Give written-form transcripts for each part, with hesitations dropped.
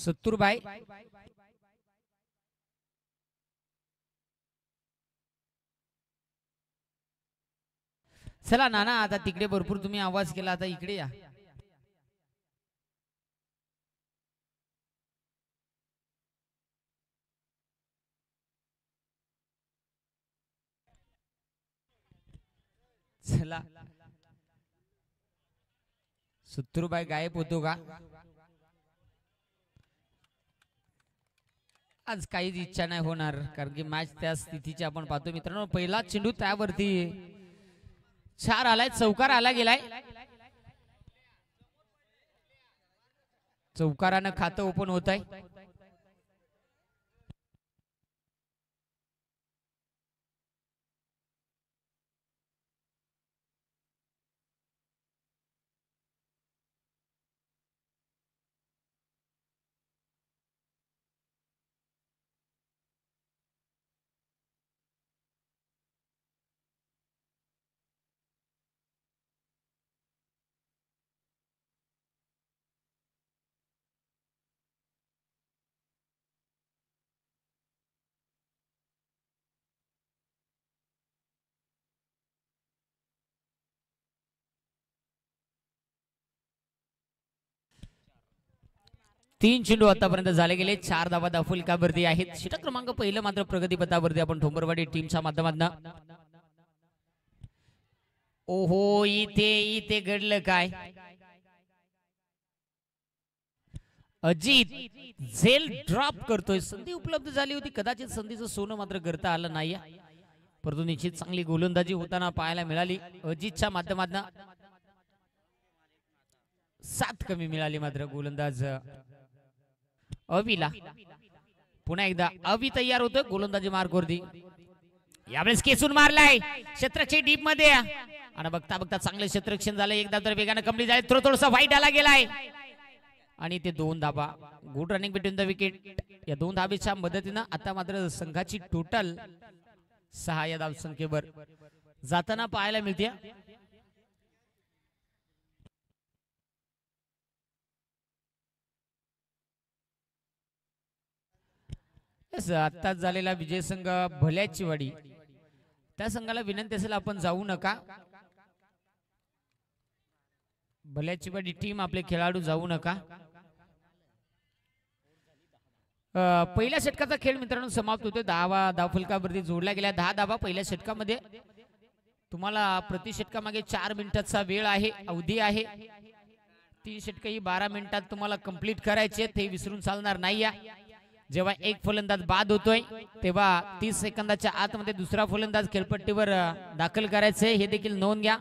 सत्तूरबाई चला नाना आता तिकडे भरपूर तुम्ही आवाज केला आता इकडे या चला सत्तूरबाई गायब होतो का आज काहीच इच्छा नाही होणार कारण की मॅच त्या स्थितीची आपण पाहतो मित्रांनो पहिला चेंडू त्यावरती 4 आलाय चौकार आला गेलाय चौकारानं खातं ओपन होत आहे तीन चेंडू आतापर्यंत झाले गेले 4 धावा दाफुलकावरती आहेत षटक क्रमांक पहिलं मात्र प्रगतीपथावरती आपण ठोंबरवाडी टीमच्या माध्यमातून ओहो इथे घडलं काय अजित झेल ड्रॉप करतोय संधी उपलब्ध झाली होती कदाचित संधीचं सोनं मात्र करता आलं नाही परंतु निश्चित चांगली गोलंदाजी होताना पाहायला मिळाली अजितच्या माध्यमातून 7 कमी मिळाली मात्र गोलंदाज अविला पुन्हा एकदा अवि तयार होतोय गोलंदाजी मार्गवरती यावेळेस केसून मारलाय क्षेत्ररक्षक डीप मध्ये आणि बघता बघता चांगले क्षेत्ररक्षण झालं एकदा तर वेगाने कंप्लीट झाले थोडासा वाईट आला गेलाय आणि ते 2 धाबा good running between the wicket या 2 धाबेच्या मदतीनं आता मात्र संघाची टोटल 6 या धावसंख्येवर जाताना पाहायला मिळते आत्ताच झालेला विजय संघ भल्याची वाडी त्या संघाला विनंती असेल आपण जाऊ नका भल्याची वाडी टीम आपले खेळाडू जाऊ नका पहिल्या षटकाचा खेळ मित्रांनो समाप्त होतोय 10 धावफलकावरती जोडला गेल्या 10 धावा पहिल्या षटकामध्ये तुम्हाला प्रति षटकामागे 4 मिनिटाचा वेळ आहे अवधी आहे 3 षटक ही 12 मिनिटात तुम्हाला कंप्लीट करायचे ते विसरून चालणार नाही जेव्हा एक फलंदाज बाद होतोय तेव्हा 30 सेकंदाच्या आतमध्ये दुसरा फलंदाज खेळपट्टीवर दाखल करायचे हे देखील नोंद घ्या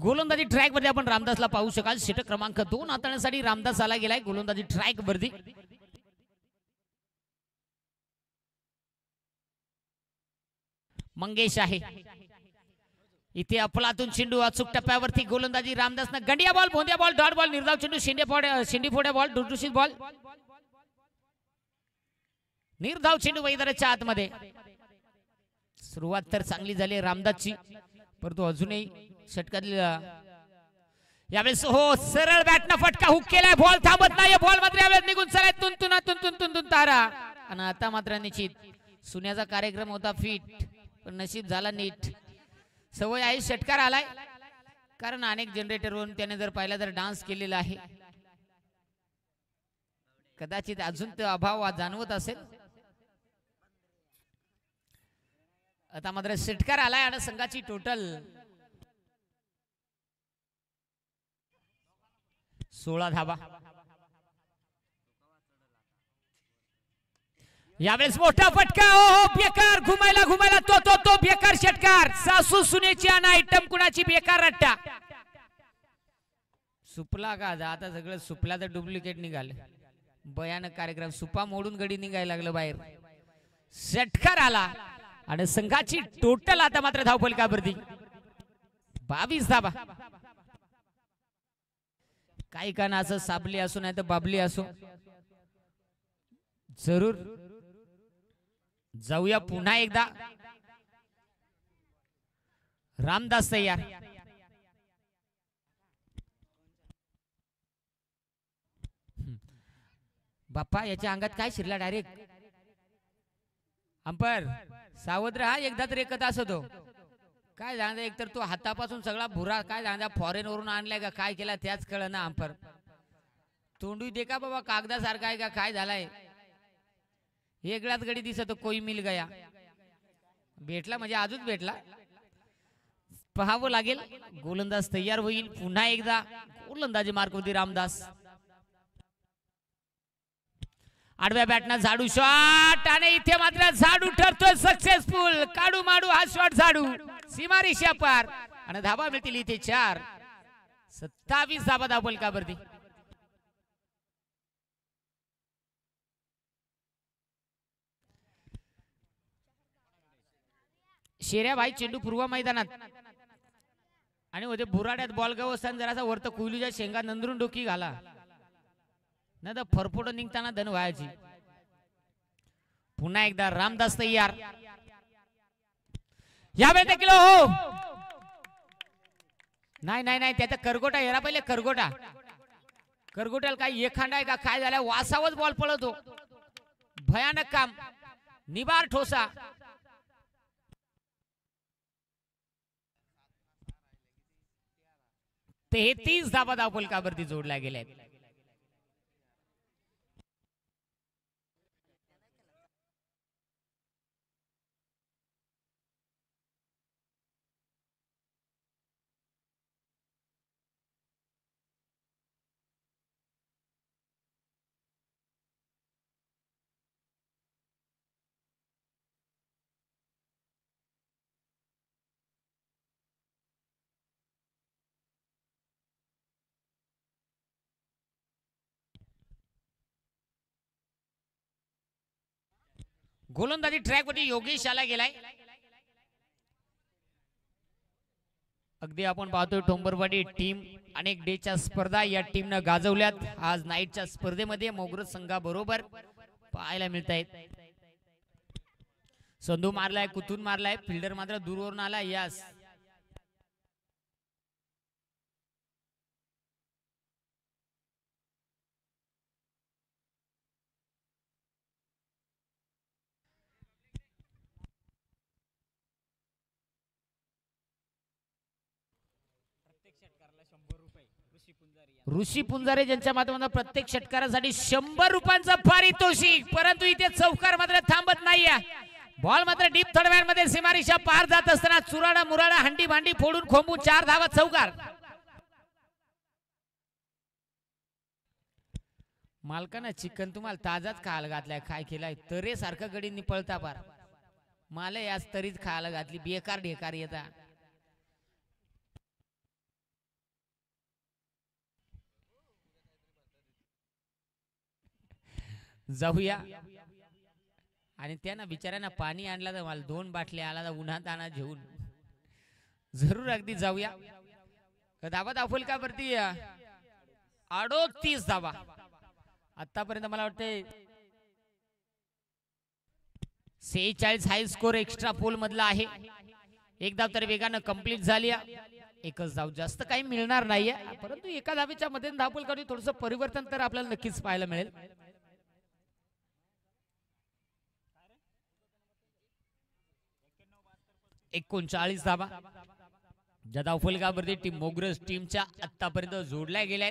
गोलंदाजी ट्रॅक वरती आपण रामदासला पाहू शकाल षटक क्रमांक 2 हाताळण्यासाठी रामदास आला गेलाय गोलंदाजी ट्रॅक वरती मंगेश आहे इथे अफलातून चेंडू अचूक टप्प्यावरती गोलंदाजी रामदासनं Gandiya ball भोंदिया ball dot ball निर्धाव चेंडू शेंडी फोड्या बॉल डुडुशीत बॉल निर्धाव चेंडू मैदानाच्या आतमध्ये सुरुवात तर चांगली झाली रामदासची परंतु अजूनही षटकातील यावेळेस हो सरळ बॅटनं फटका हुक केलाय बॉल थांबत नाही बॉल मात्र यावेळेस निघून चलाय तुन तारा आणि आता मात्र निश्चित सुन्याचा कार्यक्रम होता फिट पण नशीब झाला नीट सवय आहे षटकार आलाय कारण अनेक जनरेटरवरून त्याने जर पाहिला तर डान्स केलेला आहे कदाचित अजून तो अभाव जाणवत असेल आता मात्र षटकार आलाय आणि संघाची टोटल 16 धावा यावेळेस मोठा फटका ओ बेकार घुमायला तो बेकार षटकार सासू सुनेची आणि आयटम कुणाची बेकार रट्टा सुपला का आता सगळं सुपल्याचं डुप्लिकेट निघालं. भयानक कार्यक्रम. सुपा मोडून गडी निघायला लागलं बाहेर. षटकार आला आणि संघाची टोटल आता मात्र धावफलकावरती 22 धावा. काही का ना असं साबली असो नाही तर बाबली असो, जरूर जाऊया पुन्हा एकदा. रामदास तयार. बाप्पा याच्या अंगात काय शिरला डायरेक्ट. अंपर सावध राहा, एकदा तर एकच असतो. काय जाणता एकतर तो हातापासून सगळा भुरा काय जाणता फॉरेन वरून आणलाय का काय केला त्याच कळ ना. अंपर तोंडू दे का बाबा, कागदासारखा आहे का काय झालाय. वेगळाच गडी दिसतो. कोई मिल गया. भेटला म्हणजे अजून भेटला. पाहावं लागेल. गोलंदाज तयार होईल पुन्हा एकदा. गोलंदाजी मार्कवरती रामदास. आडव्या बॅटना झाडू शॉट आणि इथे मात्र झाडू ठरतोय सक्सेसफुल. काढू माडू हा शॉट झाडू सीमारेषा पार आणि धाबा मिळतील इथे 4. 27 धाबा धावफलकावरती. शेऱ्या भाई चेंडू पूर्व मैदानात आणि होते बुराड्यात बॉल गवसन जरासा वरत कुयलीच्या शेंगा नंदरून डोकी घाला नाही तर फरफोट निघताना धन व्हायची. पुन्हा एकदा रामदास तयार. यावेळी देखील हो नाही नाही नाही त्याचा करगोटा हेरा पहिले. करगोट्याला काय एखांडा आहे का काय झालं. वासावच बॉल पळतो. भयानक काम. निबार ठोसा. ते 30 धाबा धावफलकावरती जोडल्या गेल्या. गोलंदाजी ट्रॅक वरती योगेश आला गेलाय. अगदी आपण पाहतोय टोंबरवाडी टीम अनेक डेच्या स्पर्धा या टीमनं गाजवल्यात. आज नाईटच्या स्पर्धेमध्ये मोगरज संघाबरोबर पाहायला मिळत आहेत. संधू मारलाय, कुतून मारलाय, फिल्डर मात्र दूरवरून आला. यास ऋषी पुंजारे ज्यांच्या माध्यमातून प्रत्येक षटकारासाठी 100 रुपयांचा पारितोषिक. परंतु इथे चौकार मात्र थांबत नाहीये. बॉल मात्र डीप थर्ड मध्ये सीमारेषा पार जात असताना चुराडा मुराडा हंडी भांडी फोडून खोंबून 4 धावा चौकार. मालकानं चिकन तुम्हाला ताजाच खायला घातलाय. काय केलाय तरे सारखं गडींनी पळता पार. मला याच तरीच खायला घातली. बेकार ढेकार येता. जाऊया आणि त्यांना बिचाऱ्यांना पाणी आणला तर मला 2 बाटल्या आला तर उन्हात आणा घेऊन जरूर. अगदी जाऊया. धावा धावफलकावरती 38 धावा. आतापर्यंत मला वाटते 46 हाय स्कोर एक्स्ट्रा पोल मधला आहे. एक धाव तर वेगानं कंप्लीट झाली. एकच धाव जास्त काही मिळणार नाहीये. परंतु एका धावेच्या मध्ये धावफलकावरती थोडस परिवर्तन तर आपल्याला नक्कीच पाहायला मिळेल. 39 धावा ज्या धावफलकावरती टीम मोगरज टीमच्या आतापर्यंत जोडल्या गेल्या.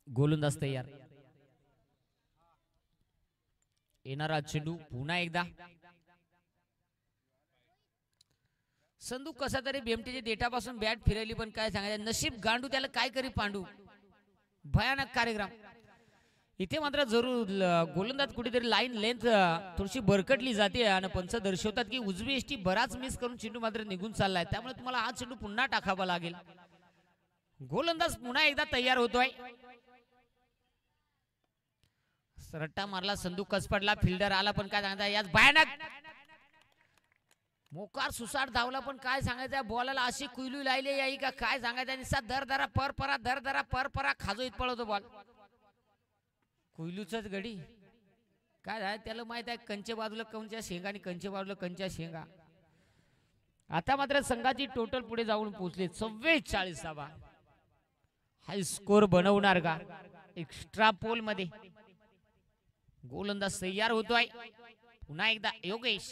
गोलंदाज तयार. येणारा चेंडू पुन्हा एकदा. संधू कसा तरी बीएमटीच्या डेटापासून बॅट फिरवली पण काय सांगायचं. नशीब गांडू त्याला काय करी पांडू. भयानक कार्यक्रम. इथे मात्र जरूर गोलंदाज कुठेतरी लाईन लेंथ थोडीशी बरकटली जाते आणि पंच दर्शवतात की उजवी एसटी बराच मिस करून चेंडू मात्र निघून चाललाय. त्यामुळे तुम्हाला हा चेंडू पुन्हा टाकावा लागेल. गोलंदाज पुन्हा एकदा तयार होतोय. रट्टा मारला, संदू कस पडला, फिल्डर आला, पण काय सांगता याच भयानक मोकार सुसाट धावला, पण काय सांगायचं बॉलला अशी कुयलू लायली याई का काय सांगायचं. निसा दर परपरा खाजोईत पळवतो बॉल. कुयलूच गडी काय आहे त्याला माहित आहे. कंचे बाजूला कंच्या शेंगा आणि कंचे बाजूला कंच्या शेंगा. आता मात्र संघाची टोटल पुढे जाऊन पोहोचले 44 धावा. हाय स्कोर बनवणार का एक्स्ट्रा पोल मध्ये. गोलंदाज तयार होतोय पुन्हा एकदा. योगेश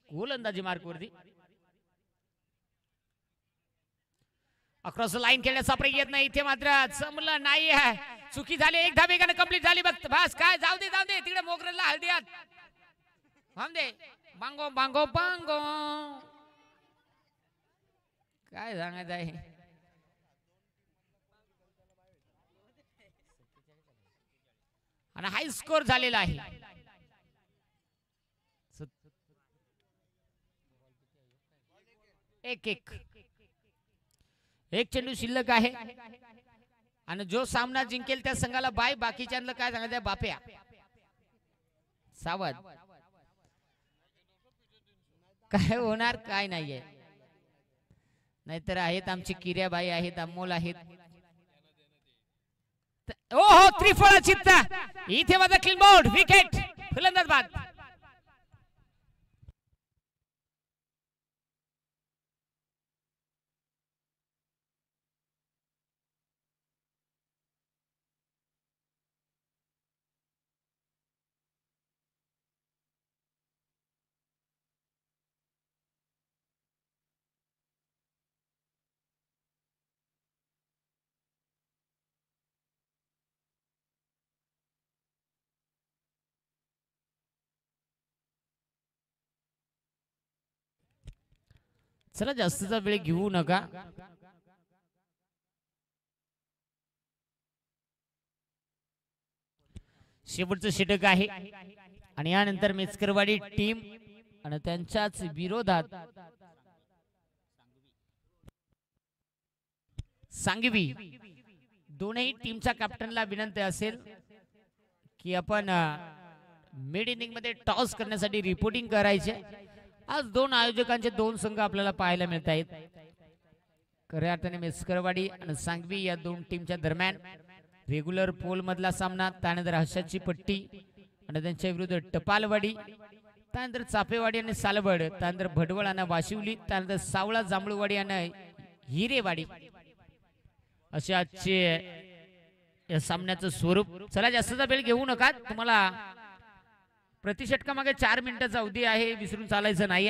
गोलंदाजी मार्कवरती. अक्रॉस लाईन खेळण्याचा प्रयत्न इथे मात्र जमलं नाही आहे. चुकी झाली. एक धावेगाने कंप्लीट झाली. बस काय जाऊ दे तिकडे मोगरेला हळदीयात दे. बांगो बांगो बांगो काय सांगायचं आहे. आणि हाय स्कोर झालेला आहे. एक चेंडू शिल्लक आहे आणि जो सामना जिंकेल त्या संघाला बाय. बाकीच्यांना काय सांगायचं बाप्या सावध. काय होणार काय नाहीये. नाहीतर आहेत आमची किर्याबाई आहेत, अमोल आहेत. ओहो त्रिफळा चित्ता इथे माझा क्लीन बोर्ड विकेट. फलंदाज बाद. चला जास्तीचा वेळ घेऊ नका. शेवटचं षटक आहे आणि यानंतर मेचकरवाडी टीम आणि त्यांच्याच विरोधात सांगवी. दोनही टीमच्या कॅप्टनला विनंती असेल की आपण मिड इनिंग मध्ये टॉस करण्यासाठी रिपोर्टिंग करायचे. आज दोन आयोजकांचे दोन संघ आपल्याला पाहायला मिळत आहेत. खऱ्या अर्थाने मेस्करवाडी आणि सांगवी या दोन टीमच्या दरम्यान रेग्युलर पोल मधला सामना. त्यानंतर हशाची पट्टी आणि त्यांच्या विरुद्ध टपालवाडी. त्यानंतर चापेवाडी आणि सालवड. त्यानंतर भडवळ आणि वाशिवली. त्यानंतर सावळा जांभळवाडी आणि हिरेवाडी. असे आजचे या सामन्याचं स्वरूप. चला जास्तचा वेळ घेऊ नका. तुम्हाला प्रति षटकामागे 4 मिनिटाचा अवधी आहे. विसरून चालायचं नाही.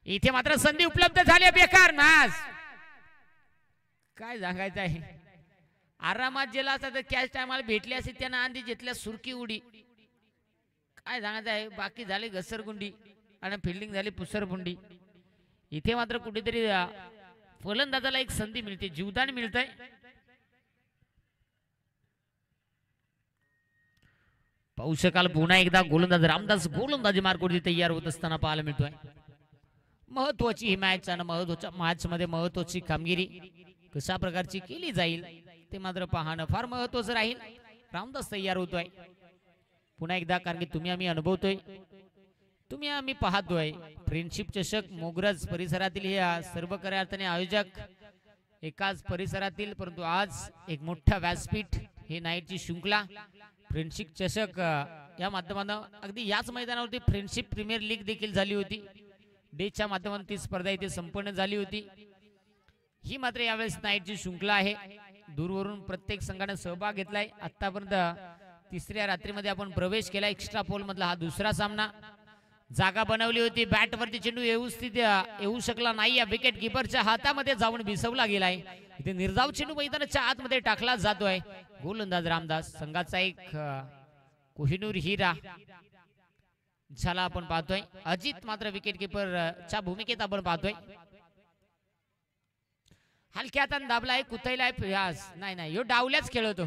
इथे मात्र संधी उपलब्ध झाली. बेकार नाश काय सांगायचं आहे. आरामात गेला असता तर कॅच टायमाला भेटली असे. त्यानं आंधी घेतल्या सुरकी उडी. काय सांगायचं आहे. बाकी झाले घसरगुंडी आणि फिल्डिंग झाली पुसरपुंडी. इथे मात्र कुठेतरी फलंदाजाला एक संधी मिळते, जीवदान मिळतंय. पाहू शकाल पुन्हा एकदा गोलंदाज रामदास गोलंदाजी मार्कवरती तयार होत असताना पाहायला मिळतोय. महत्वाची ही मॅच आणि महत्वाच्या मॅच मध्ये महत्वाची कामगिरी कशा प्रकारची केली जाईल ते मात्र पाहणं फार महत्वाचं राहील. रामदास तयार होतोय पुन्हा एकदा, कारण की तुम्ही आम्ही अनुभवतोय, तुम्ही आम्ही पाहतोय. फ्रेंडशिप चषक मोगरज परिसरातील हे सर्व खऱ्या अर्थाने आयोजक एकाच परिसरातील, परंतु आज एक मोठा व्यासपीठ हे नाईटची शृंखला फ्रेंडशिप चषक या माध्यमातून अगदी याच मैदानावरती फ्रेंडशिप प्रीमियर लीग देखील झाली होती. डेच्या माध्यमातून ती स्पर्धा इथे संपन्न झाली होती. ही मात्र यावेळेस नाईटची शृंखला आहे. दूरवरून प्रत्येक संघाने सहभाग घेतलाय. आतापर्यंत तिसऱ्या रात्रीमध्ये आपण प्रवेश केला. एक्स्ट्रा पोल मधला हा दुसरा सामना. जागा बनवली होती, बॅट वरती चेंडू येऊ शकला नाही. या विकेट किपरच्या हातामध्ये जाऊन भिसवला गेलाय. इथे निर्धाव चेंडू मैदानाच्या आतमध्ये टाकला जातोय. गोलंदाज रामदास संघाचा एक कोहिनूर हिरा झाला आपण पाहतोय. अजित मात्र विकेट किपर च्या भूमिकेत आपण पाहतोय. हलक्या हाताने दाबलाय, कुतैलाय प्रयास. नाही ह्यो डावल्याच खेळतो.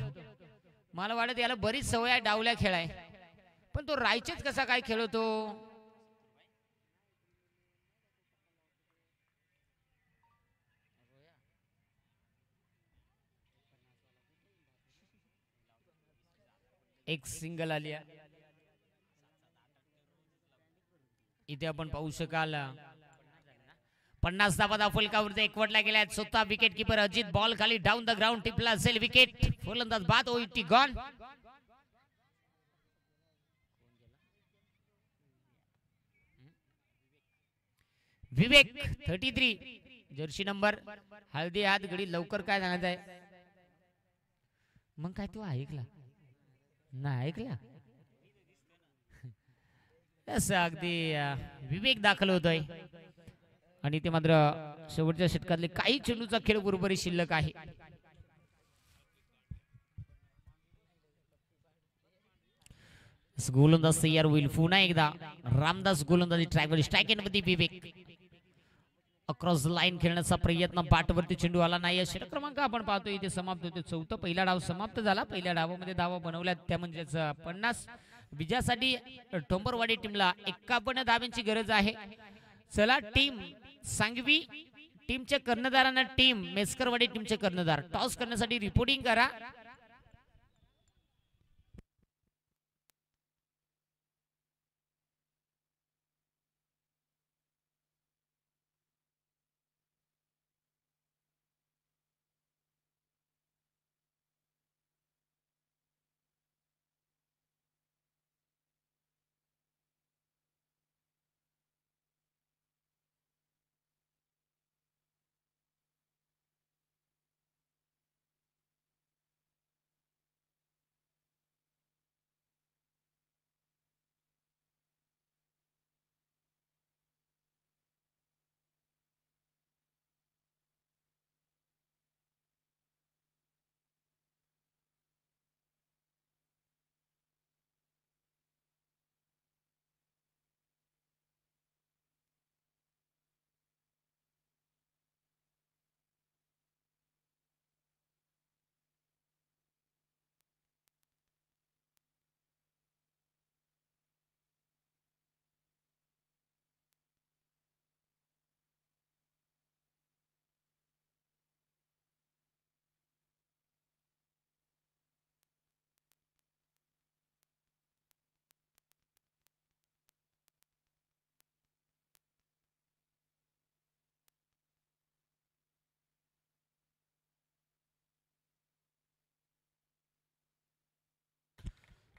मला वाटत याला बरीच सवय आहे डावल्या खेळाय, पण तो रायचेच कसा काय खेळतो. एक सिंगल आली आहे. इथे आपण पाहू शकाल 50 धावा फलकावरती एकवटल्या गेल्या. स्वतः विकेट किपर अजित बॉल खाली डाऊन द ग्राउंड टिपला असेल विकेट. फलंदाज बाद ओटी गॉन. विवेक 33 जर्सी नंबर. हळदी हात घडी लवकर काय सांगायचं आहे. मग काय तू ऐकला नाही ऐकला असं अगदी विवेक दाखल होतोय. आणि ते मात्र शेवटच्या षटकातले काही चेंडूचा खेळ बरोबरी शिल्लक आहे. गोलंदाज तयार होईल पुन्हा एकदा. रामदास गोलंदाजी ट्रॅकवर स्ट्राईक मध्ये विवेक अक्रॉस लाईन खेळण्याचा प्रयत्न. बाटवरती चेंडू आला नाही. षटक क्रमांक आपण पाहतो इथे समाप्त होते. चौथा पहिला डाव समाप्त झाला. पहिल्या डावामध्ये धावा बनवल्या त्या म्हणजेच 50. विजयासाठी ठोंबरवाडी टीमला 51 धावांची गरज आहे. चला टीम सांगवी टीमच्या कर्णधारांना टीम मेस्करवाडी टीमचे कर्णधार टॉस करण्यासाठी रिपोर्टिंग करा.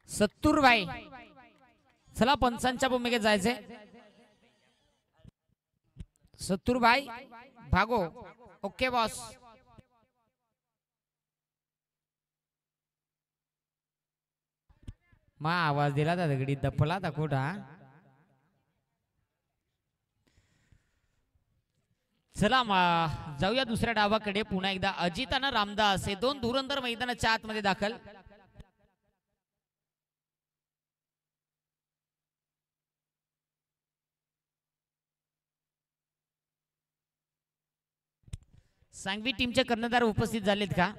सत्तूर भाई चला पंचांच्या भूमिकेत जायचे. सत्तूर भाई भागो. Okay boss. मा आवाज दिला था दगडी दपला था कुठा. चला जाऊया दुसऱ्या डावाकडे. पुन्हा एकदा अजित आणि रामदास हे दोन धुरंधर मैदानाच्या आतमध्ये दाखल. सांगवी टीमचे कर्णधार उपस्थित झालेत का.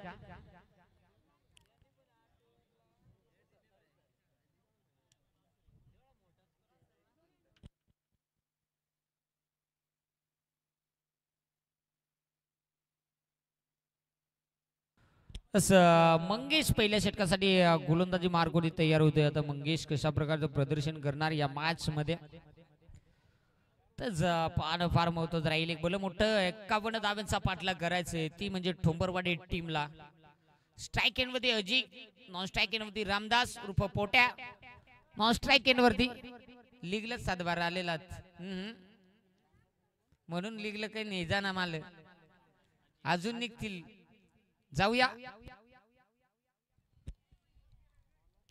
मंगेश पहिल्या षटकासाठी गोलंदाजी मार्गोनी तयार होते. आता मंगेश कशा प्रकारचं प्रदर्शन करणार या मॅच मध्ये तर पाहणं फार महत्वाचं राहील. एक भलं मोठं 51 धावांचा पाठलाग करायचंय ती म्हणजे ठोंबरवाडी टीमला. स्ट्राईक एंड वरती अजित, नॉन स्ट्राईक एंड वरती रामदास उर्फ पोट्या. नॉन स्ट्राईक एंड वरती लीगला 7-12 आलेला म्हणून लीगला काही नाही जाना माल अजून निघतील. जाऊया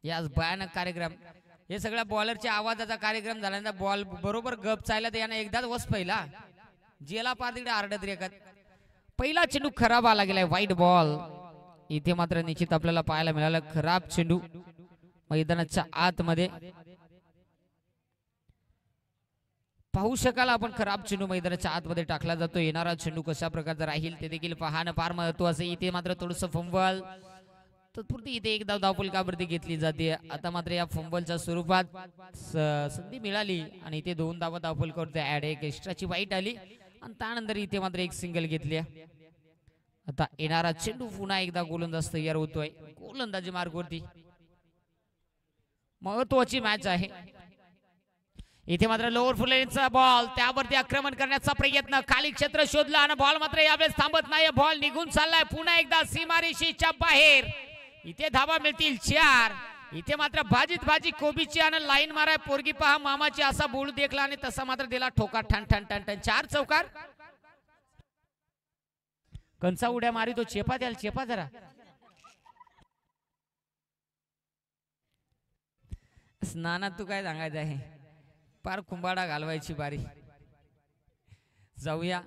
या भयानक कार्यक्रम. हे सगळ्या बॉलरच्या आवाजाचा कार्यक्रम झाल्यानंतर बॉल बरोबर गप चालला तर यानं एकदाच वस पहिला जेला पार तिकडे आरडत रेखत. पहिला चेंडू खराब आला गेलाय. वाईट बॉल. इथे मात्र निश्चित आपल्याला पाहायला मिळाला खराब चेंडू मैदानाच्या आतमध्ये. पाहू शकाल आपण खराब चेंडू मैदानाच्या आतमध्ये टाकला जातो. येणारा चेंडू कशा प्रकारचा राहील ते देखील पाहणं फार महत्वाचं. इथे मात्र थोडंसं फंबल तत्पुरती इथे एक धाव धावफलकावरती घेतली जाते. आता मात्र या फंबलच्या स्वरूपात संधी मिळाली आणि इथे 2 धावा धावफलकावरती ऍड. एक एक्स्ट्राची वाईट आली आणि त्यानंतर इथे मात्र एक सिंगल घेतली. आता येणारा चेंडू पुन्हा एकदा गोलंदाज तयार होतोय. गोलंदाजी मार्गवरती महत्वाची मॅच आहे. इथे मात्र लोअर फुलेचा बॉल, त्यावरती आक्रमण करण्याचा प्रयत्न, खाली क्षेत्र शोधला आणि बॉल मात्र यावेळेस थांबत नाही. बॉल निघून चाललाय पुन्हा एकदा सीमारेषेच्या बाहेर. इथे धावा मिळतील 4. इथे मात्र भाजीत भाजी कोबीची आणि लाईन माराय पोरगी पहा मामाची असा बोलू देखला आणि तसा मात्र दिला ठोका. ठण ठण ठण ठण 4 चौकार. कंचा उड्या मारी तो चेपा द्याल, चेपा जरा. स्नानात तू काय सांगायचं आहे, पार कुंभाडा घालवायची बारी. जाऊया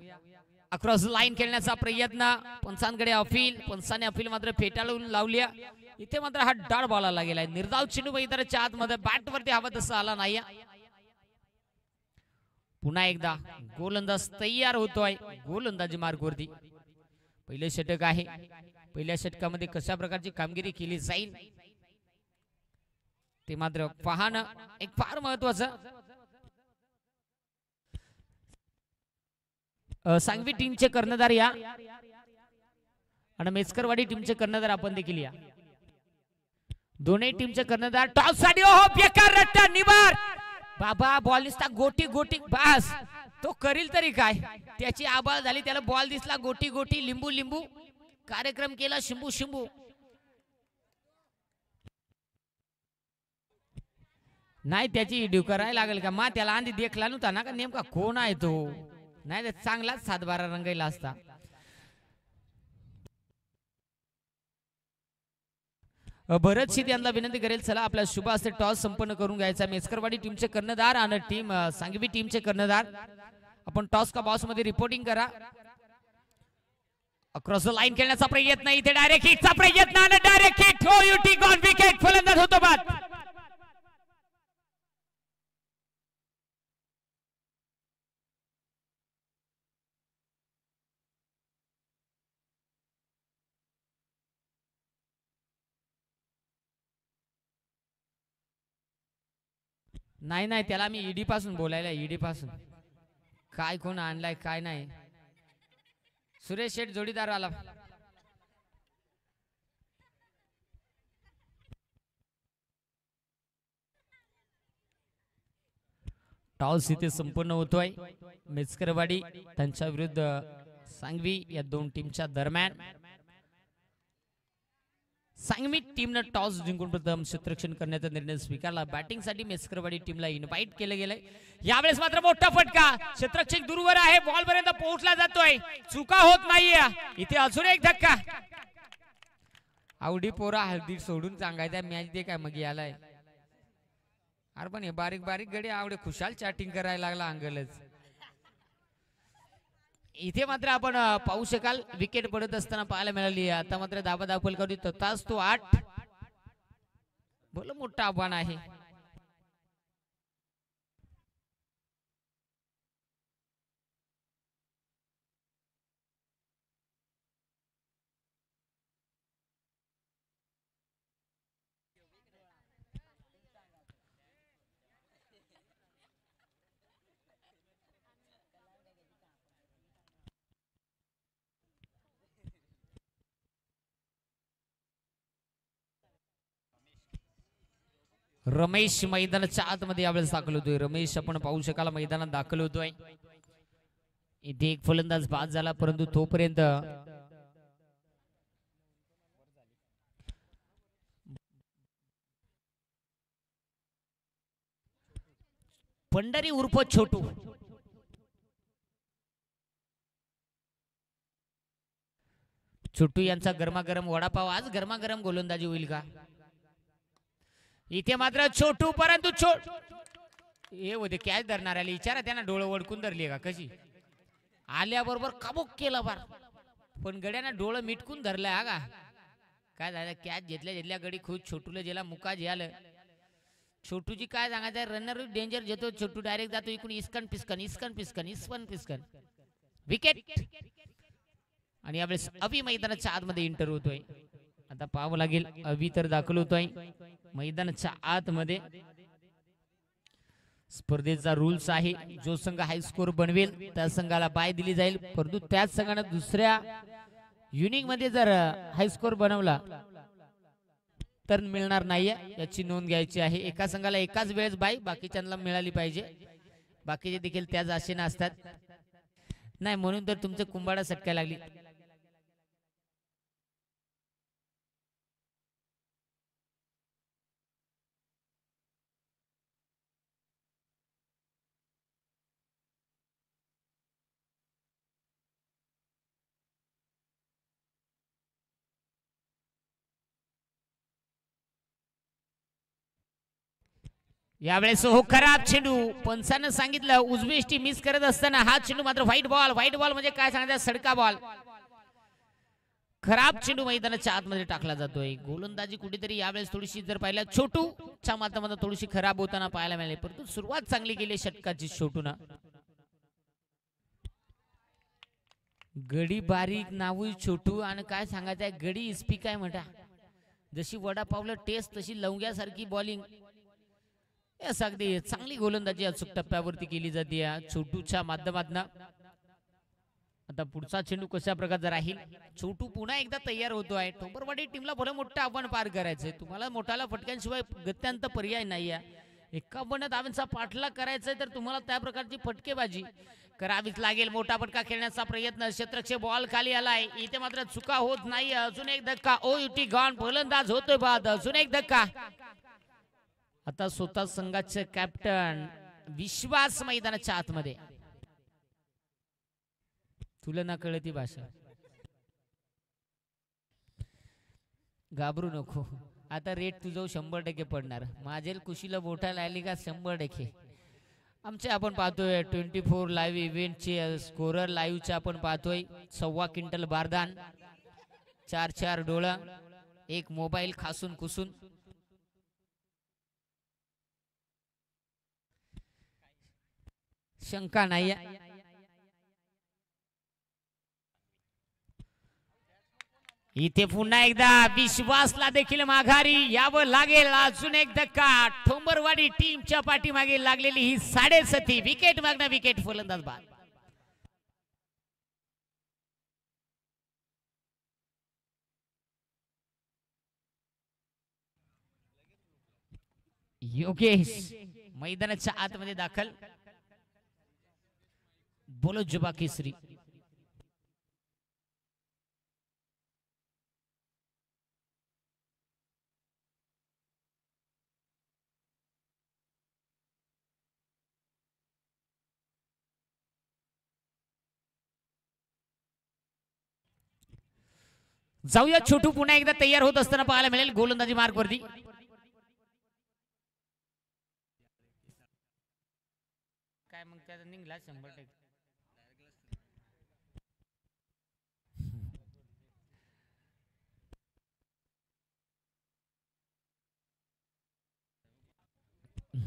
अक्रॉस लाईन खेळण्याचा प्रयत्न, पंचांकडे अपील, पंचाने अपील मात्र फेटाळून लावल्या. इथे मात्र हा डाळ बॉलाला गेलाय. निर्धाव चेंडू मैदानाच्या आतमध्ये बॅट वरती हवा तसा आला नाही. पुन्हा एकदा गोलंदाज तयार होतोय गोलंदाजी मार्गवरती. पहिले षटक आहे, पहिल्या षटकामध्ये कशा प्रकारची कामगिरी केली जाईल ते मात्र पाहणं एक फार महत्वाचं. सांगवी टीमचे कर्णधार या आणि मेचकरवाडी टीमचे कर्णधार आपण देखील या. दोन्ही टीमचे कर्णधार टॉस साठी. हो बेकार रट्टा निभार बाबा. बॉल दिसता गोटी गोटी बस. तो करील तरी काय, त्याची आबाळ झाली, त्याला बॉल दिसला गोटी गोटी, लिंबू लिंबू कार्यक्रम केला शिंबू शिंबू. नाही त्याची ड्यू करायला लागेल का मा, त्याला आधी देखला नव्हता ना का नेमका कोण आहे तो, नाही तर चांगलाच 7-12 रंगायला असता. भरत शीत यांना विनंती करेल चला आपल्या शुभ हस्ते टॉस संपन्न करून घ्यायचा. मेचकरवाडी टीमचे कर्णधार आणि टीम सांगवी टीमचे कर्णधार आपण टॉस का बॉक्स मध्ये रिपोर्टिंग करा. अक्रॉस द लाईन खेळण्याचा प्रयत्न, इथे डायरेक्ट हिटचा प्रयत्न आणि डायरेक्ट हिट. हो यू टेक ऑन विकेट. फलंदाज होतो बाद. नाही नाही त्याला मी ईडी पासून बोलायला, ईडी पासून काय कोण आणलाय काय नाही. सुरेश शेठ जोडीदार आला. टॉस इथे संपूर्ण होतोय. मेचकरवाडी त्यांच्या विरुद्ध सांगवी या दोन टीमच्या दरम्यान. सांगवी टीमने टॉस जिंकून प्रथम क्षेत्ररक्षण करण्याचा निर्णय स्वीकारला. बॅटिंग साठी मेचकरवाडी टीमला इन्व्हाइट केले गेले. यावेळेस मात्र मोठा फटका, क्षेत्ररक्षक दूरवर आहे, बॉल पर्यंत पोहोचला जातोय, चुका होत नाहीये. इथे अजून एक धक्का. आवडी पोरा हळदी सोडून सांगायचा मॅच दे काय मग यालाय. अरे पण हे बारीक बारीक गडी आवडे खुशाल चॅटिंग करायला लागला अंगलच. इथे मात्र आपण पाहू शकाल विकेट पडत असताना पाहायला मिळाली. आता मात्र धाबा दाखल करू तास तो 8. बोल मोठा आव्हान आहे. रमेश मैदानाच्या आतमध्ये यावेळेस दाखल होतोय. रमेश आपण पाहू शकाल मैदानात दाखल होतोय. इथे एक फलंदाज बाद झाला परंतु तोपर्यंत पंढरी उर्फ छोटू छोटू यांचा गरमागरम वडापाव. आज गरमागरम गोलंदाजी होईल का. इथे मात्र छोटू परंतु हे होते कॅच धरणाऱ्याला विचारा, त्यांना डोळं वडकून धरली का कशी आल्याबरोबर काबूक केला बार, पण गड्यानं डोळं मिटकून धरलंय हा का काय झालं. कॅच घेतल्या गडी खुश छोटूला ज्याला मुका झालं. छोटूची काय सांगायचं, रनर डेंजर घेतो छोटू, डायरेक्ट जातो इकडून इस्कन पिस्कन इस्कन पिस्कन इस्कन पिस्कन विकेट. आणि यावेळेस अभि मैदानाच्या आतमध्ये एंटर होतोय. आता पाहावं लागेल अभि तर दाखल होतोय मैदानाच्या आतमध्ये. स्पर्धेचा रूल्स आहे, जो संघ हाय स्कोर बनवेल त्या संघाला बाय दिली जाईल, परंतु त्याच संघाने दुसऱ्या युनिक मध्ये जर हाय स्कोर बनवला टर्न मिळणार नाहीये याची नोंद घ्यायची आहे. एका संघाला एकाच वेळेस बाई बाकीच्यांना मिळाली पाहिजे. बाकीचे देखील त्याच आशेने असतात. नाही म्हणून तर तुमचे कुंभाडा सटकाय लागली. यावेळेस हो खराब चेंडू. पंचानं सांगितलं उजवी मिस करत असताना हा चेंडू मात्र व्हाईट बॉल. व्हाईट बॉल म्हणजे काय सांगायचं, सडका बॉल. खराब चेंडू मैदानाच्या आतमध्ये टाकला जातोय. गोलंदाजी कुठेतरी यावेळेस थोडीशी जर पाहिलं छोटूच्या माध्यमातून थोडीशी खराब होताना पाहायला मिळाली, परंतु सुरुवात चांगली केली षटकाची छोटूना. गडी बारीक नावू छोटू आणि काय सांगायचं गडी इस्पी काय म्हणता. जशी वडापावला टेस्ट तशी लवंग्यासारखी बॉलिंग. अगदी चांगली गोलंदाजी अचूक टप्प्यावरती केली जाते या छोटूच्या माध्यमातून. आता पुढचा चेंडू कशा प्रकारचा राहील. छोटू पुन्हा एकदा तयार होतो आहे. ठोंबरवाडी टीमला भलं मोठं आव्हान पार करायचंय. तुम्हाला मोठाला फटक्यांशिवाय गत्यांत पर्याय नाही आहे. 51 धावांचा पाठलाग करायचा तर तुम्हाला त्या प्रकारची फटकेबाजी करावीच लागेल. मोठा फटका खेळण्याचा प्रयत्न. क्षेत्रक्षे बॉल खाली आलाय. इथे मात्र चुका होत नाही. अजून एक धक्का. ओ युटी गॉन. फलंदाज होतोय बाद. अजून एक धक्का. आता स्वतः संघाचे कॅप्टन विश्वास मैदानाच्या आतमध्ये. तुला ना कळती भाषा. घाबरू नको. आता रेट तुझं 100% पडणार. माझेल कुशीला बोटा लागली का 100%. आमचे आपण पाहतोय 24 लाईव्ह इव्हेंटचे स्कोरर लाईव्हचे आपण पाहतोय. 1.25 क्विंटल बारदान, 4 डोळं, एक मोबाईल खासून कुसून. शंका नाही. इथे पुन्हा एकदा विश्वासला देखील माघारी यावं लागेल. अजून एक धक्का. ठोंबरवाडी टीमच्या पाठीमागे लागलेली ही 7.5 विकेट मागणं. विकेट फलंदाज बाद. योगेश मैदानाच्या आतमध्ये दाखल. बोलो जुबा केसरी. जाऊया. छोटू पुन्हा एकदा तयार होत असताना पाहायला मिळेल गोलंदाजी मार्क वरती. काय मग त्याचा निघला 100%.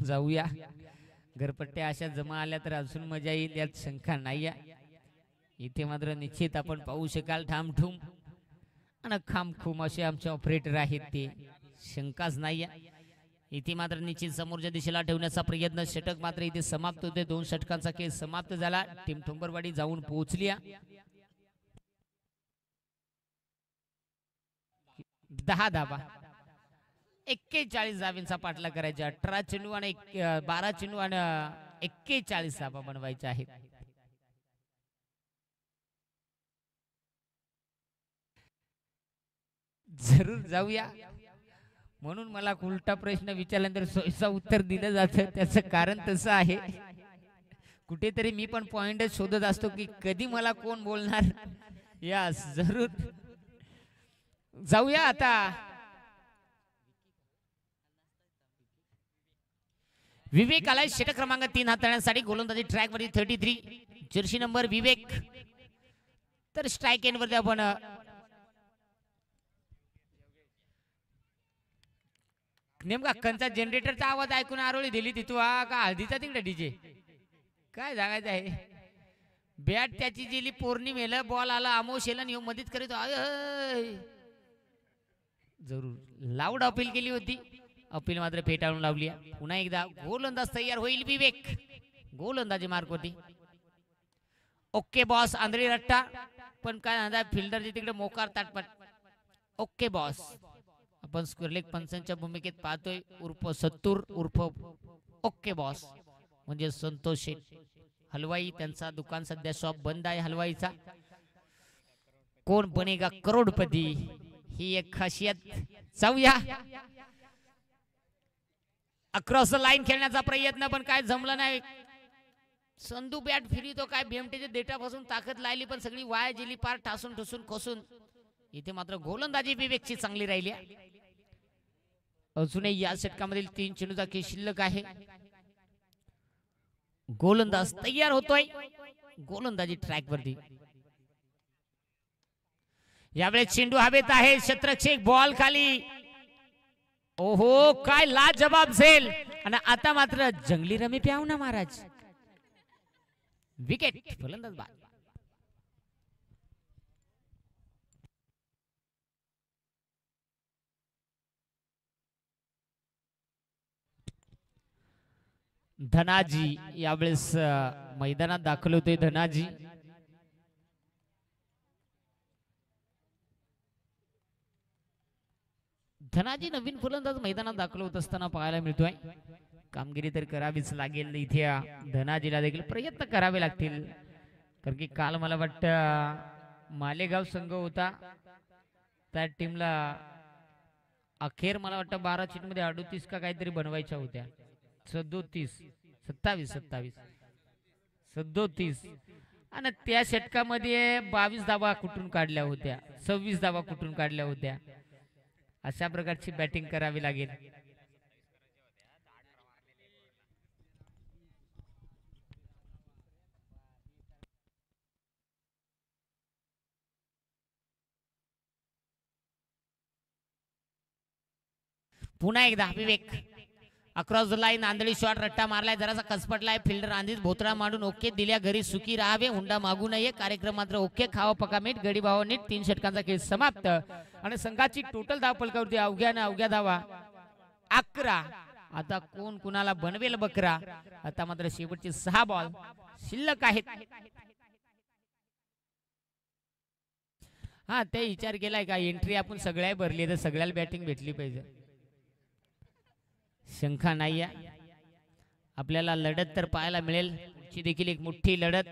जाऊया. घरपट्ट्या अशा जमा आल्या तर अजून मजा येईल यात शंका नाही. इथे मात्र निश्चित आपण पाहू शकाल ठामठूम आणि खामखूम असे आमचे ऑपरेटर आहेत. ते शंकाच नाही. इथे मात्र निश्चित समोरच्या दिशेला ठेवण्याचा प्रयत्न. षटक मात्र इथे समाप्त होते. 2 षटकांचा खेळ समाप्त झाला. टीम ठोंबरवाडी जाऊन पोहोचली. 10 धावा. 41 धावांचा पाठलाग करायचा. 18 चेंडू आणि 12 चेंडू आणि 41 धावा बनवायच्या आहेत. जरूर जाऊया. म्हणून मला उलटा प्रश्न विचारल्यानंतर सोयीचं उत्तर दिलं जातं. त्याचं कारण तसं आहे. कुठेतरी मी पण पॉइंट शोधत असतो की कधी मला कोण बोलणार. यस जरूर जाऊया. आता विवेक आलाय षटक क्रमांक 3 हाताळण्यासाठी. गोलंदाजी ट्रॅक मध्ये 33 जर्सी नंबर विवेक. तर स्ट्राईक एंड वरती आपण नेमका कंचा जनरेटरचा आवाज ऐकून आरोळी दिली तिथू. हा का हळदीचा तिकडे डीजे काय सांगायचं आहे. बॅट त्याची गेली पौर्णिमेला. बॉल आला अमोशेला न्यू मदत करीत. जरूर लाऊड अपील केली होती. अपील मात्र फेटाळून लावली. पुन्हा एकदा गोलंदाज तयार होईल विवेक. गोलंदाजी मार्क होती. Okay boss. आंधळी रट्टा पण काय फिल्डरची तिकडे मोकार ताटपट. Okay boss. आपण स्क्वेअरलेग पंचांच्या भूमिकेत पाहतोय उर्फ सत्तूर उर्फ ओके बॉस म्हणजे संतोष शेठ हलवाई. त्यांचा दुकान सध्या शॉप बंद आहे हलवाईचा. कोण बनेगा करोडपती ही एक खासियत. जाऊया अक्रॉस द लाईन खेळण्याचा प्रयत्न पण काय जमलं नाही. संधू बॅट फिरितो काय बेमटेच्या देठापासून ताकद लायली पण सगळी वाया गेली पार ठासून ठुसून खोसून. इथे मात्र गोलंदाजी विवेकची चांगली राहिली. अजूनही या षटकामधील 3 चेंडूचा खेळ शिल्लक आहे. गोलंदाज तयार होतोय गोलंदाजी ट्रॅक वरती. यावेळेस चेंडू हवेत आहे. क्षेत्ररक्षक बॉल खाली. ओहो काय लाजवाब झेल. आणि आता मात्र जंगली रमी प्याव ना महाराज. विकेट फलंदाज बाद. धनाजी यावेळेस मैदानात दाखल होते. धनाजी धनाजी नवीन फलंदाज मैदानात दाखल होत असताना पाहायला मिळतोय. कामगिरी तर करावीच लागेल. इथे धनाजीला देखील प्रयत्न करावे लागतील कारण की काल मला वाटतं मालेगाव संघ होता त्या टीमला अखेर मला वाटतं 12 चीट मध्ये 38 का काहीतरी बनवायच्या होत्या. 37 27 27 37 आणि त्या षटकामध्ये 22 धावा कुठून काढल्या होत्या 26 धावा कुठून काढल्या होत्या. अशा प्रकारची बॅटिंग करावी लागेल. पुन्हा एकदा विवेक अक्रॉस द लाईन. आंधळी शॉट रट्टा मारलाय जरासा कसपटलाय. फिल्डर आधीच भोतरा मांडून ओके दिल्या. घरी सुखी राहावे हुंडा मागू नये. कार्यक्रम मात्र ओके खावा पका मीठ गडी भावा नीट. 3 षटकांचा खेळ समाप्त आणि संघाची टोटल धाव फलकावरती अवघ्या धावा 11. आता कोण कुणाला बनवेल बकरा. आता मात्र शेवटचे 6 बॉल शिल्लक आहेत. हा ते विचार केलाय का एंट्री आपण सगळ्या भरली तर सगळ्याला बॅटिंग भेटली पाहिजे. शंका नाही आपल्याला. लढत तर पाहायला मिळेल. ची देखील एक मोठी लढत.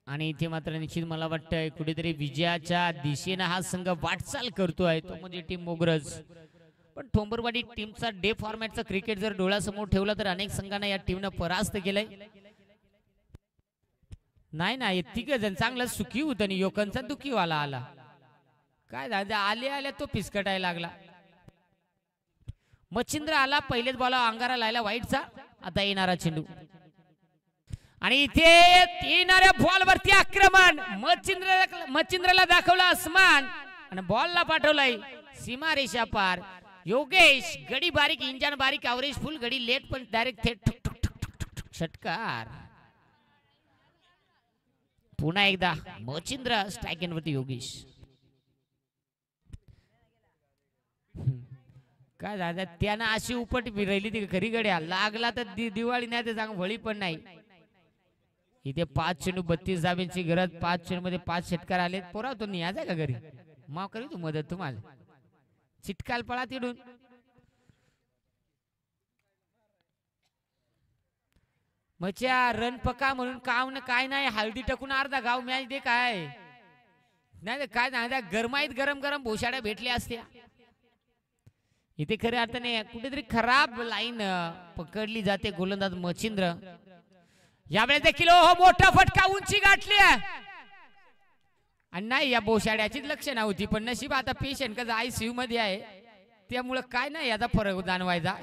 आणि इथे मात्र निश्चित मला वाटतं कुठेतरी विजयाच्या दिशेने हा संघ वाटचाल करतोय तो म्हणजे टीम मोगरज. पण ठोंबरवाडी टीमचा डे फॉर्मॅटचा क्रिकेट जर डोळ्यासमोर ठेवला तर अनेक संघांना या टीमनं परास्त केलंय. नाही ना तिघ जण चांगला सुखी होत आणि योकांचा दुखीवाला आला. काय दादा आले आल्या तो पिसकटायला लागला. मच्छिंद्र आला पहिलेच बॉल अंगारा लायला वाईटचा. आता येणारा चेंडू आणि इथे येणाऱ्या बॉल वरती आक्रमण. मच्छिंद्रला दाखवला आसमान आणि बॉलला पाठवलाय सीमा रेषा पार. योगेश गडी बारीक इंजन बारीक अवरेज फुल गडी लेट पण डायरेक्ट थेट षटकार. पुन्हा एकदा मच्छिंद्र स्ट्राइक एंड वरती योगेश. काय दादा त्यानं अशी उपट राहिली ती खरी गड्या लागला तर दिवाळी नाही तर सांग वळी पण नाही. इथे 5 चेंडू 32 धाब्यांची गरज. 5 चेंडू मध्ये 5 षटकार आले. पोरा तो नियाज का घरी माव करी तू मदत तुम्हाला चिटकाल पळा तिडून. मच्या रन पका म्हणून काम ना काय नाही. हळदी टाकून अर्धा गाव मॅच दे काय नाही काय नाही. गरमाईत गरम गरम भोशाड्या भेटल्या असत्या. इथे खऱ्या अर्थाने कुठेतरी खराब लाईन पकडली जाते. गोलंदाज मच्छिंद्र यावेळेस देखील मोठा फटका उंची गाठली आणि नाही या बोशाड्याचीच लक्ष नव्हती. पण नशीब आता पेशंट का ICU मध्ये आहे त्यामुळे काय नाही याचा फरक जाणवायचा.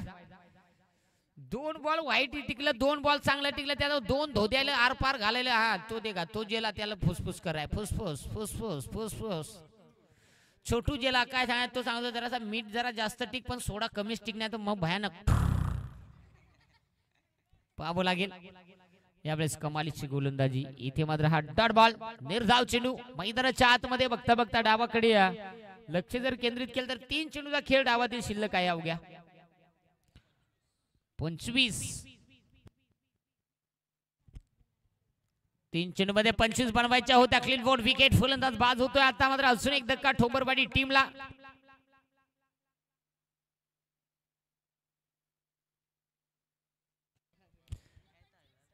2 बॉल वाईट टिकलं 2 बॉल चांगला टिकलं. त्याला 2 धोद्याला आर पार घालायला. हा तो दे का तो जेला त्याला फुसफुस कराय फुसफुस फुसफुस फुसफुस. छोटू जेला काय सांगायचं तो सांगतो जरासा मीठ जरा जास्त टिक पण सोडा कमीच टिकणार तर मग भयानक पाहावं लागेल. यावेळेस कमालीची गोलंदाजी. इथे मात्र हा डॉट बॉल निर्धाव चेंडू मैदानाच्या आतमध्ये बघता बघता डावाकडे लक्ष जर केंद्रित केलं तर 3 चेंडूचा खेळ डावातील शिल्लक आहे अवघ्या 25. 3 चेंडूमध्ये 25 बनवायच्या होत्या. Clean board wicket. फलंदाज बाद होतोय. आता मात्र अजून एक धक्का ठोंबरवाडी टीमला.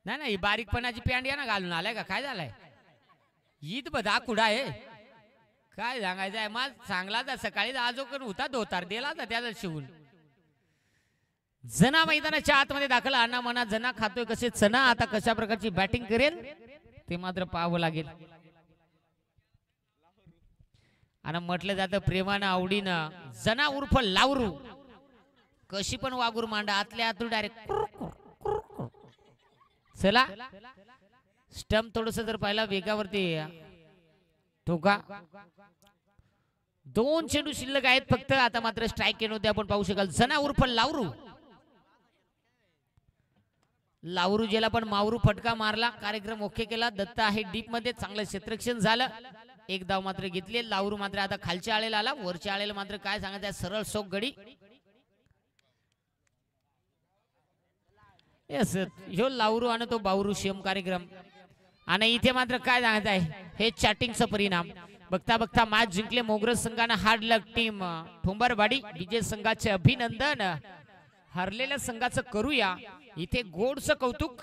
नाही बारीकपणाची पॅन्ट या ना घालून आलाय का काय झालाय. ईद बधा कुडा आहे काय सांगायचं आहे. मग सांगला तर सकाळी आजो करून होता धोतार दिला तर त्याला शिवून. जना मैदानाच्या आतमध्ये दाखल. अण्णा मना जना खातोय कसे चना. आता कशा प्रकारची बॅटिंग करेल ते मात्र पाहावं लागेल. आणि म्हटलं जातं प्रेमानं आवडीनं जना उर्फ लावरू कशी पण वागूर मांडा आतल्या आतून डायरेक्ट. चला स्टंप थोडस जर पाहिला वेगावरती ठोका. 2 चेंडू शिल्लक आहेत फक्त. आता मात्र स्ट्राईक केले होते आपण पाहू शकाल. जना उर्फ लावरू. लावरू ज्याला पण मावरू फटका मारला. कार्यक्रम ओके केला. दत्त आहे डीप मध्ये. चांगलं क्षेत्ररक्षण झालं. एक धाव मात्र घेतली. लावरू मात्र आता खालच्या आळेला आला. वरच्या आळेला मात्र काय सांगायचं सरळ सोक गडी. येस ह्यो लावरू आणि तो बावरू शेम कार्यक्रम. आणि इथे मात्र काय सांगायचं आहे हे चॅटिंगचा परिणाम. बघता बघता मॅच जिंकले मोगरज संघाने. हार्ड लक टीम ठोंबरवाडी. विजय संघाचे अभिनंदन. हरलेल्या संघाचं करूया इथे गोडचं कौतुक.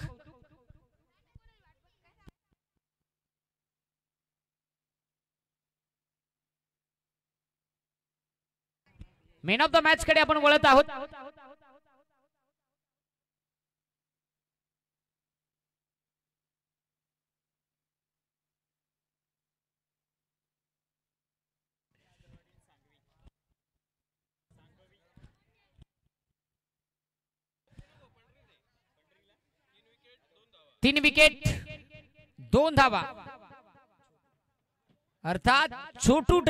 मॅन ऑफ द मॅच कडे आपण वळत आहोत. तीन विकेट 2 धावा अर्थात छोटू